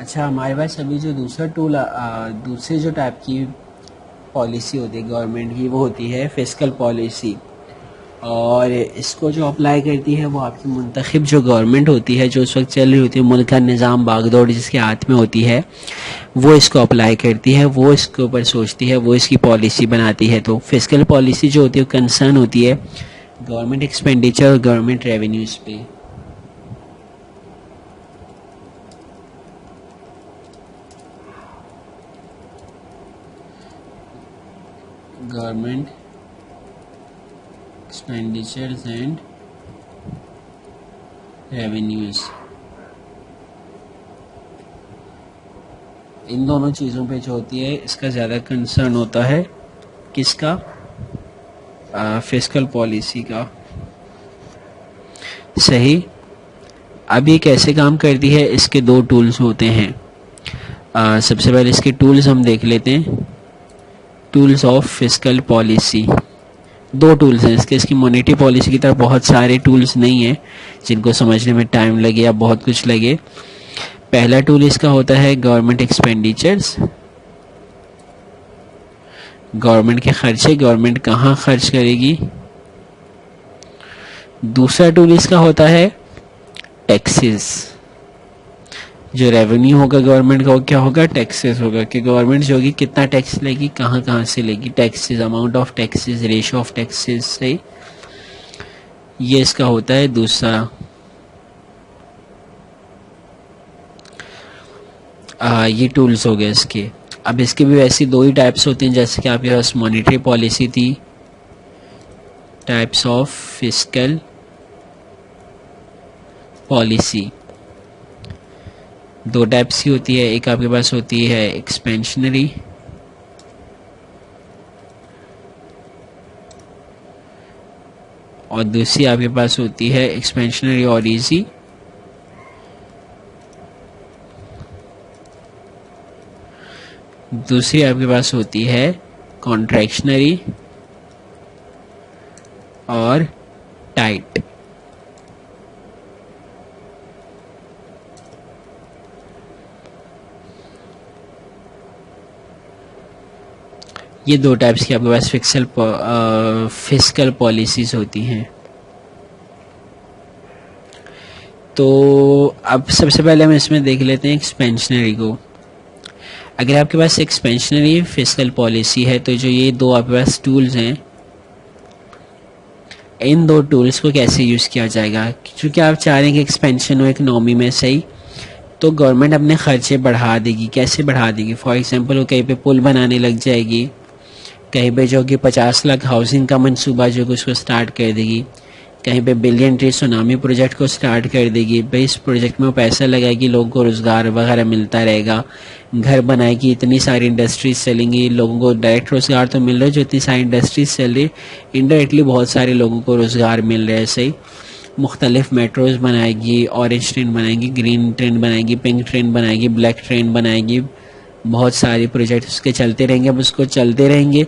अच्छा, हमारे पास अभी जो दूसरा टूल दूसरे जो टाइप की पॉलिसी होती है गवर्नमेंट की, वो होती है फिस्कल पॉलिसी। और इसको जो अप्लाई करती है वो आपकी मुंतखब जो गवर्नमेंट होती है, जो उस वक्त चल रही होती है, मुल्क का निज़ाम बागदौड़ जिसके हाथ में होती है, वो इसको अप्लाई करती है, वो इसके ऊपर सोचती है, वो इसकी पॉलिसी बनाती है। तो फिस्कल पॉलिसी जो होती है वो कंसर्न होती है गवर्नमेंट एक्सपेंडिचर और गवर्नमेंट रेवेन्यूज़ पे। गवर्नमेंट एक्सपेंडिचर्स एंड रेवेन्यूज़, इन दोनों चीज़ों पे जो होती है इसका ज़्यादा कंसर्न होता है। किसका? फिस्कल पॉलिसी का। सही। अब ये कैसे काम करती है, इसके दो टूल्स होते हैं। सबसे पहले इसके टूल्स हम देख लेते हैं। टूल्स ऑफ फिस्कल पॉलिसी, दो टूल्स हैं इसके। इसकी मॉनेटरी पॉलिसी की तरह बहुत सारे टूल्स नहीं हैं जिनको समझने में टाइम लगे या बहुत कुछ लगे। पहला टूल इसका होता है गवर्नमेंट एक्सपेंडिचर्स, गवर्नमेंट के खर्चे, गवर्नमेंट कहाँ खर्च करेगी। दूसरा टूल इसका होता है टैक्सेस, जो रेवेन्यू होगा गवर्नमेंट का वो क्या होगा, टैक्सेस होगा, कि गवर्नमेंट जो होगी कितना टैक्स लेगी, कहाँ कहाँ से लेगी, taxes, amount of taxes, ratio of taxes से। ये इसका होता है दूसरा। ये टूल्स हो गए इसके। अब इसके भी वैसी दो ही टाइप्स होती हैं, जैसे कि आपके पास मॉनेटरी पॉलिसी थी, टाइप्स ऑफ फिस्कल पॉलिसी दो टाइप्स की होती है। एक आपके पास होती है एक्सपेंशनरी, और दूसरी आपके पास होती है एक्सपेंशनरी और ईजी। दूसरी आपके पास होती है कॉन्ट्रैक्शनरी और टाइट। ये दो टाइप्स की आपके पास फिस्कल पॉलिसीज होती हैं। तो अब सबसे पहले हम इसमें देख लेते हैं एक्सपेंशनरी को। अगर आपके पास एक्सपेंशनरी फिस्कल पॉलिसी है तो जो ये दो आपके पास टूल्स हैं, इन दो टूल्स को कैसे यूज़ किया जाएगा, क्योंकि आप चाह रहे हैं कि एक्सपेंशन हो इकोनॉमी में, सही। तो गवर्नमेंट अपने खर्चे बढ़ा देगी। कैसे बढ़ा देगी? फॉर एग्जांपल वो कहीं पे पुल बनाने लग जाएगी, कहीं पे जो कि 50 लाख हाउसिंग का मंसूबा जो कि उसको स्टार्ट कर देगी, कहीं पे बिलियन ट्री सुनामी प्रोजेक्ट को स्टार्ट कर देगी। भाई इस प्रोजेक्ट में वो पैसा लगाएगी, लोगों को रोज़गार वगैरह मिलता रहेगा, घर बनाएगी, इतनी सारी इंडस्ट्रीज चलेंगी, लोगों को डायरेक्ट रोज़गार तो मिल रहा है, जो इतनी सारी इंडस्ट्रीज चल रही, इनडायरेक्टली बहुत सारे लोगों को रोज़गार मिल रहा है, सही। मुख्तलिफ मेट्रोज़ बनाएगी, ऑरेंज ट्रेन बनाएगी, ग्रीन ट्रेन बनाएगी, पिंक ट्रेन बनाएगी, ब्लैक ट्रेन बनाएगी, बहुत सारे प्रोजेक्ट उसके चलते रहेंगे। अब उसको चलते रहेंगे,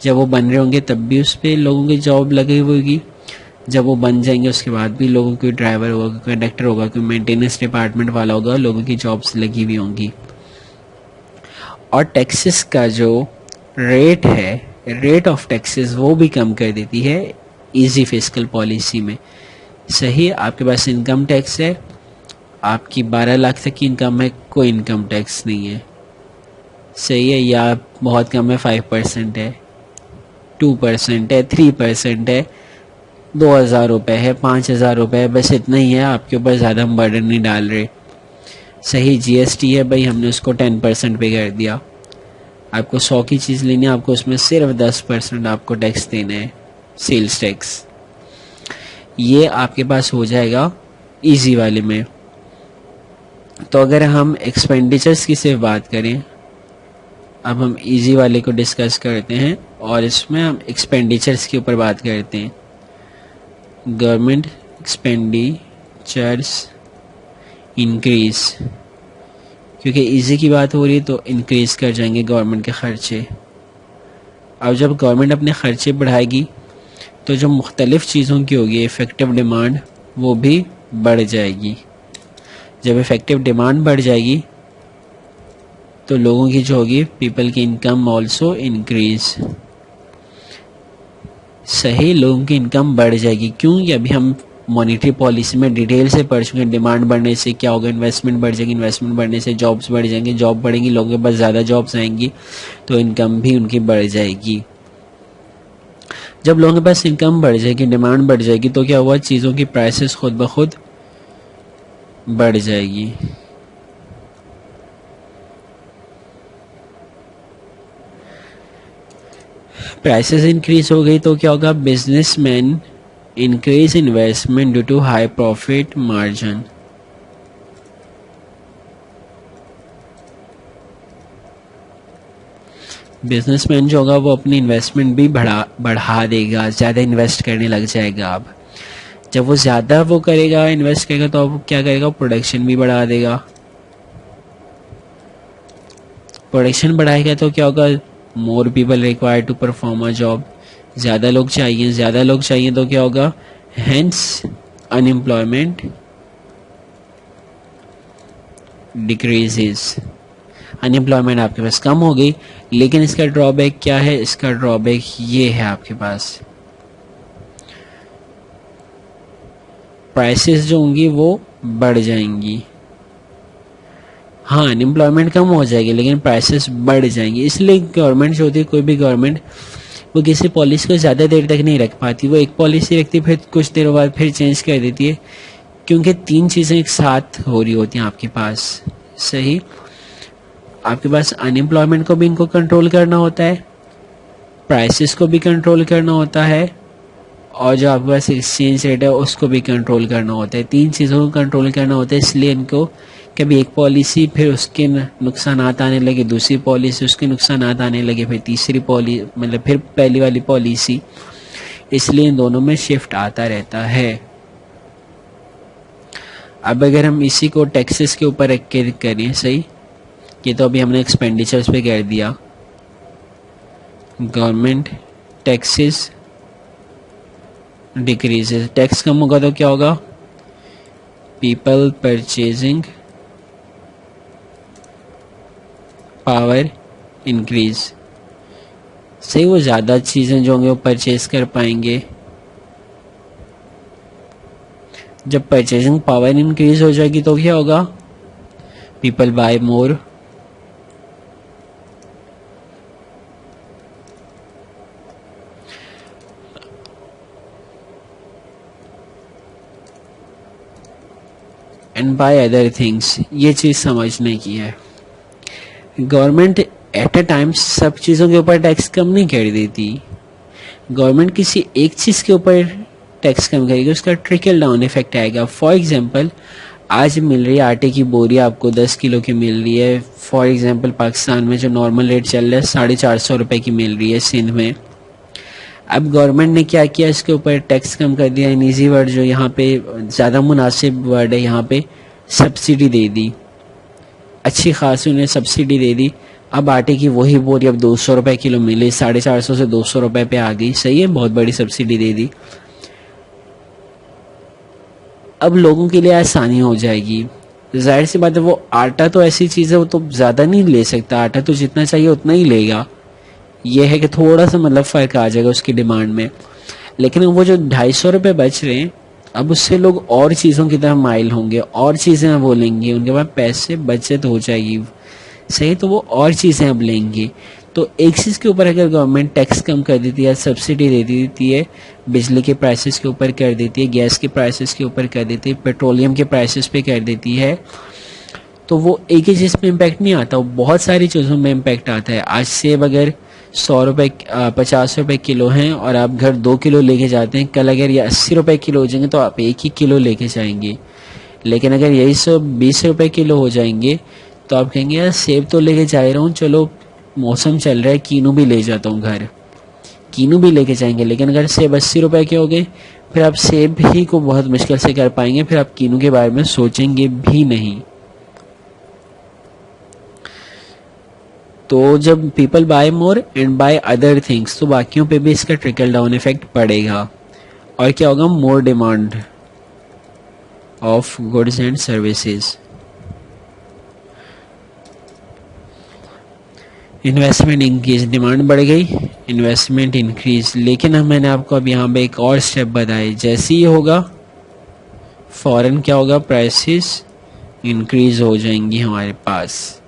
जब वो बन रहे होंगे तब भी उस पर लोगों की जॉब लगी होगी, जब वो बन जाएंगे उसके बाद भी लोगों की, ड्राइवर होगा, कोई कंडक्टर होगा, कोई मेंटेनेंस डिपार्टमेंट वाला होगा, लोगों की जॉब्स लगी हुई होंगी। और टैक्सेस का जो रेट है, रेट ऑफ टैक्सेस, वो भी कम कर देती है इजी फिस्कल पॉलिसी में, सही। आपके पास इनकम टैक्स है, आपकी 12 लाख तक की इनकम है, कोई इनकम टैक्स नहीं है, सही है। या बहुत कम है, 5% है, 2% है, 3% है, 2,000 रुपये है, 5,000 रुपये है, बस इतना ही है। आपके ऊपर ज़्यादा हम बर्डन नहीं डाल रहे, सही। जीएसटी है भाई, हमने उसको 10% पे कर दिया। आपको 100 की चीज़ लेनी है, आपको उसमें सिर्फ 10% आपको टैक्स देना है, सेल्स टैक्स। ये आपके पास हो जाएगा इजी वाले में। तो अगर हम एक्सपेंडिचर्स की सिर्फ बात करें, अब हम इजी वाले को डिस्कस करते हैं और इसमें हम एक्सपेंडिचर्स के ऊपर बात करते हैं। गवर्नमेंट एक्सपेंडिचर्स इंक्रीज, क्योंकि इजी की बात हो रही है तो इंक्रीज कर जाएंगे गवर्नमेंट के खर्चे। अब जब गवर्नमेंट अपने खर्चे बढ़ाएगी तो जो मुख्तलिफ़ चीज़ों की होगी इफ़ेक्टिव डिमांड, वो भी बढ़ जाएगी। जब इफ़ेक्टिव डिमांड बढ़ जाएगी तो लोगों की जो होगी, पीपल की इनकम ऑल्सो इंक्रीज। सही, लोगों की इनकम बढ़ जाएगी। क्यों? ये अभी हम मॉनेटरी पॉलिसी में डिटेल से पढ़ चुके हैं। डिमांड बढ़ने से क्या होगा? इन्वेस्टमेंट बढ़ जाएगी, इन्वेस्टमेंट बढ़ने से जॉब्स बढ़ जाएंगे, जॉब बढ़ेंगी, लोगों के पास ज़्यादा जॉब्स आएंगी, तो इनकम भी उनकी बढ़ जाएगी। जब लोगों के पास इनकम बढ़ जाएगी, डिमांड बढ़ जाएगी, तो क्या हुआ? चीज़ों की प्राइसेस खुद ब खुद बढ़ जाएगी। प्राइसेस इंक्रीज हो गई तो क्या होगा? Businessman increase investment due to high profit margin. Businessman जो होगा वो अपनी इन्वेस्टमेंट भी बढ़ा देगा, ज़्यादा इन्वेस्ट करने लग जाएगा। अब जब वो ज़्यादा वो करेगा, इन्वेस्ट करेगा, तो अब क्या करेगा? प्रोडक्शन भी बढ़ा देगा। प्रोडक्शन बढ़ाएगा तो क्या होगा? More people require to perform a job. ज़्यादा लोग चाहिए, ज़्यादा लोग चाहिए तो क्या होगा? Hence unemployment decreases. अनएम्प्लॉयमेंट आपके पास कम हो गई, लेकिन इसका ड्रॉबैक क्या है? इसका ड्रॉबैक ये है आपके पास, प्राइसेस जो होंगी वो बढ़ जाएंगी। हाँ, अनएम्प्लॉयमेंट कम हो जाएगी, लेकिन प्राइसेस बढ़ जाएंगी। इसलिए गवर्नमेंट जो होती है, कोई भी गवर्नमेंट, वो किसी पॉलिसी को ज़्यादा देर तक नहीं रख पाती। वो एक पॉलिसी रखती है, फिर कुछ देर बाद फिर चेंज कर देती है, क्योंकि तीन चीज़ें एक साथ हो रही होती हैं आपके पास। सही, आपके पास अनएम्प्लॉयमेंट को भी इनको कंट्रोल करना होता है, प्राइसेस को भी कंट्रोल करना होता है, और जो आपके पास एक्सचेंज रेट है उसको भी कंट्रोल करना होता है। तीन चीज़ों को कंट्रोल करना होता है, इसलिए इनको कभी एक पॉलिसी, फिर उसके नुकसानात आने लगे, दूसरी पॉलिसी, उसके नुकसानात आने लगे, फिर तीसरी पॉलिसी, मतलब फिर पहली वाली पॉलिसी, इसलिए इन दोनों में शिफ्ट आता रहता है। अब अगर हम इसी को टैक्सेस के ऊपर रख के करें, सही, ये तो अभी हमने एक्सपेंडिचर्स पे कर दिया। गवर्नमेंट टैक्सेस डिक्रीजेस, टैक्स कम होगा तो क्या होगा? People purchasing power increase. सही, वो ज़्यादा चीज़ें जो होंगे वो परचेज कर पाएंगे। जब परचेजिंग पावर इंक्रीज हो जाएगी तो क्या होगा? People buy more. And buy other things. ये चीज़ समझने की है। गवर्नमेंट एट अ टाइम सब चीज़ों के ऊपर टैक्स कम नहीं कर देती। गवर्नमेंट किसी एक चीज़ के ऊपर टैक्स कम करेगी, उसका ट्रिकल डाउन इफेक्ट आएगा। फॉर एग्जांपल, आज मिल रही है आटे की बोरी आपको 10 किलो की मिल रही है। फॉर एग्जांपल, पाकिस्तान में जो नॉर्मल रेट चल रहा है 450 रुपये की मिल रही है सिंध में। अब गवर्नमेंट ने क्या किया? इसके ऊपर टैक्स कम कर दिया। इन ईजी वर्ड जो यहाँ पे ज़्यादा मुनासिब वर्ड है, यहाँ पे सब्सिडी दे दी, अच्छी खासी उन्हें सब्सिडी दे दी। अब आटे की वही बोरी अब 200 रुपये किलो मिली, 450 से 200 रुपये पे आ गई। सही है, बहुत बड़ी सब्सिडी दे दी। अब लोगों के लिए आसानी हो जाएगी। जाहिर सी बात है, वो आटा तो ऐसी चीज़ है, वो तो ज़्यादा नहीं ले सकता, आटा तो जितना चाहिए उतना ही लेगा। ये है कि थोड़ा सा मतलब फ़र्क आ जाएगा उसकी डिमांड में, लेकिन वो जो 250 रुपये बच रहे हैं, अब उससे लोग और चीज़ों की तरफ माइल होंगे, और चीज़ें बोलेंगे, उनके पास पैसे बचत हो जाएगी। सही, तो वो और चीज़ें अब लेंगे। तो एक चीज़ के ऊपर अगर गवर्नमेंट टैक्स कम कर देती है, सब्सिडी दे देती है, बिजली के प्राइसेस के ऊपर कर देती है, गैस के प्राइसेस के ऊपर कर देती है, पेट्रोलियम के प्राइसेस पे कर देती है, तो वो एक ही चीज़ पे इम्पैक्ट नहीं आता, वो बहुत सारी चीज़ों में इम्पैक्ट आता है। आज सेब अगर 100 रुपये 50 रुपये किलो हैं और आप घर 2 किलो लेके जाते हैं, कल अगर ये 80 रुपये किलो हो जाएंगे तो आप 1 ही किलो लेके जाएंगे। लेकिन अगर यही 120 रुपये किलो हो जाएंगे तो आप कहेंगे यार सेब तो लेके जा रहा हूँ, चलो मौसम चल रहा है, कीनू भी ले जाता हूँ घर, कीनू भी लेके जाएंगे। लेकिन अगर सेब 80 रुपये के हो गए, फिर आप सेब ही को बहुत मुश्किल से कर पाएंगे, फिर आप कीनू के बारे में सोचेंगे भी नहीं। तो जब people buy more and buy other things, तो बाकियों पे भी इसका ट्रिकल डाउन इफेक्ट पड़ेगा। और क्या होगा? More demand of goods and services. Investment increase, demand बढ़ गई, इन्वेस्टमेंट इंक्रीज। लेकिन हम मैंने आपको अब यहाँ पे एक और स्टेप बताई, जैसे ही होगा फौरन क्या होगा, प्राइसेस इंक्रीज हो जाएंगी हमारे पास।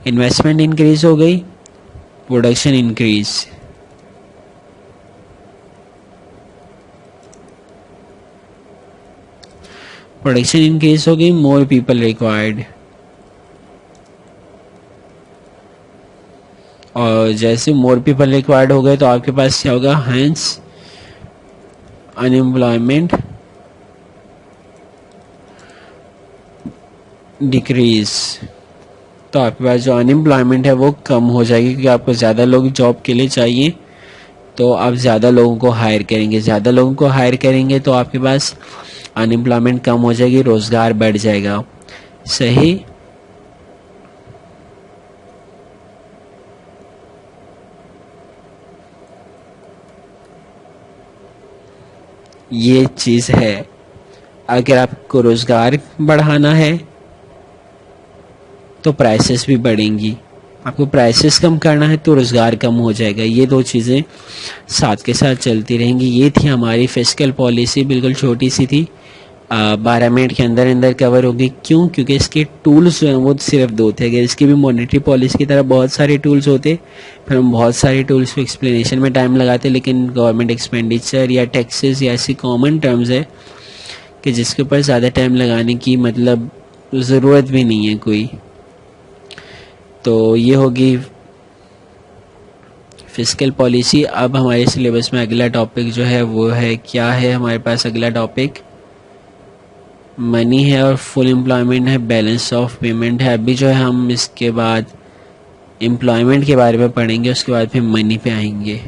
इन्वेस्टमेंट इंक्रीज हो गई, प्रोडक्शन इंक्रीज, प्रोडक्शन इंक्रीज हो गई, मोर पीपल रिक्वायर्ड। और जैसे मोर पीपल रिक्वायर्ड हो गए तो आपके पास क्या होगा, हेंस अनएम्प्लॉयमेंट डिक्रीज। तो आपके पास जो अनएम्प्लॉयमेंट है वो कम हो जाएगी, क्योंकि आपको ज़्यादा लोग जॉब के लिए चाहिए, तो आप ज़्यादा लोगों को हायर करेंगे। ज़्यादा लोगों को हायर करेंगे तो आपके पास अनएम्प्लॉयमेंट कम हो जाएगी, रोज़गार बढ़ जाएगा। सही। ये चीज़ है। अगर आपको रोज़गार बढ़ाना है तो प्राइसेस भी बढ़ेंगी, आपको प्राइसेस कम करना है तो रोज़गार कम हो जाएगा। ये दो चीज़ें साथ के साथ चलती रहेंगी। ये थी हमारी फिस्कल पॉलिसी, बिल्कुल छोटी सी थी, 12 मिनट के अंदर अंदर कवर होगी। क्यों? क्योंकि इसके टूल्स जो हैं वो सिर्फ दो थे। अगर इसकी भी मॉनेटरी पॉलिसी की तरह बहुत सारे टूल्स होते, फिर हम बहुत सारे टूल्स को एक्सप्लेनेशन में टाइम लगाते, लेकिन गवर्नमेंट एक्सपेंडिचर या टैक्सेस या ऐसी कॉमन टर्म्स है कि जिसके ऊपर ज़्यादा टाइम लगाने की मतलब ज़रूरत भी नहीं है कोई। तो ये होगी फिस्कल पॉलिसी। अब हमारे सिलेबस में अगला टॉपिक जो है वो है, क्या है हमारे पास अगला टॉपिक, मनी है और फुल एम्प्लॉयमेंट है, बैलेंस ऑफ पेमेंट है। अभी जो है हम इसके बाद एम्प्लॉयमेंट के बारे में पढ़ेंगे, उसके बाद फिर मनी पे आएंगे।